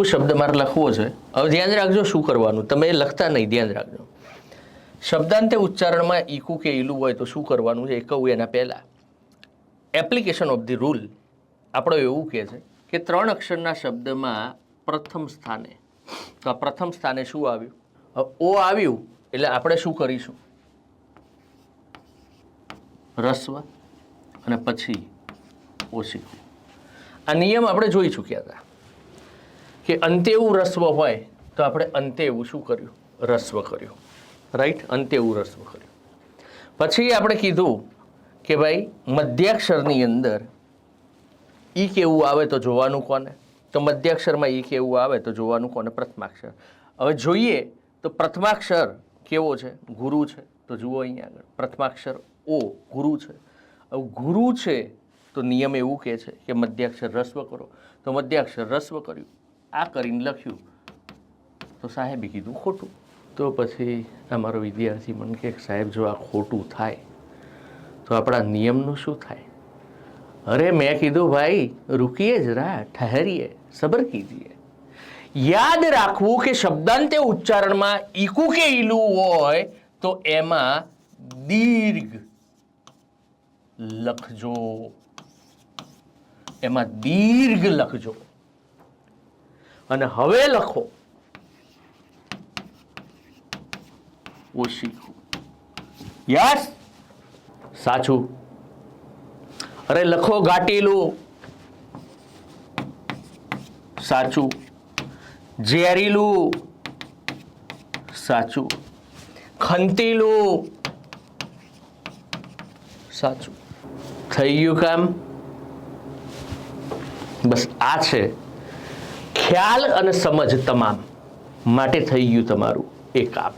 શબ્દ મારે લખવો છે. હવે ધ્યાન રાખજો શું કરવાનું, તમે લખતા નહીં, ધ્યાન રાખજો. શબ્દાંતે ઉચ્ચારણમાં ઈકુ કે ઈલું હોય તો શું કરવાનું છે એ કહું એના પહેલા એપ્લિકેશન ઓફ ધી રૂલ આપણો એવું કહે છે કે 3 અક્ષરના શબ્દમાં પ્રથમ સ્થાને, તો આ પ્રથમ સ્થાને શું આવ્યું? ઓ આવ્યું એટલે આપણે શું કરીશું? રસ્વ અને પછી ઓશીકું. આ નિયમ આપણે જોઈ ચૂક્યા હતા કે અંતે એવું રસ્વ હોય તો આપણે અંતે એવું શું કર્યું? રસ્વ કર્યું. રાઈટ? અંતે એવું રસ્વ કર્યું. પછી આપણે કીધું કે ભાઈ મધ્યાક્ષરની અંદર ઈ કેવું આવે તો જોવાનું કોને? તો મધ્યાક્ષરમાં ઈ કેવું આવે તો જોવાનું કોને? પ્રથમાક્ષર. હવે જોઈએ તો પ્રથમાક્ષર કેવો છે? ગુરુ છે. તો જુઓ અહીંયા આગળ પ્રથમાક્ષર ઓ ગુરુ છે. હવે ગુરુ છે તો નિયમ એવું કહે છે કે મધ્યાક્ષર રસ્વ કરો, તો મધ્યાક્ષર રસ્વ કર્યું. આ કરીને લખ્યું તો સાહેબે કીધું ખોટું. તો પછી અમારો વિદ્યાર્થી મને કે સાહેબ જો આ ખોટું થાય તો આપણા નિયમનું શું થાય? અરે મેં કીધું ભાઈ રૂકીએ જરા, ઠહરીએ, સબર કીજીએ. યાદ રાખવું કે શબ્દાંતે ઉચ્ચારણમાં ઈકુ કે ઈલું હોય તો એમાં દીર્ઘ લખજો, એમાં દીર્ઘ લખજો. અને હવે લખો ઓશીકું. યસ, સાચું. અરે લખો ઘાટીલું, સાચું. ઝેરીલું, સાચું. ખંતીલું, સાચું. થઈ ગયું કામ? બસ આ છે ખ્યાલ અને સમજ તમામ માટે થઈ ગયું તમારું એ કામ.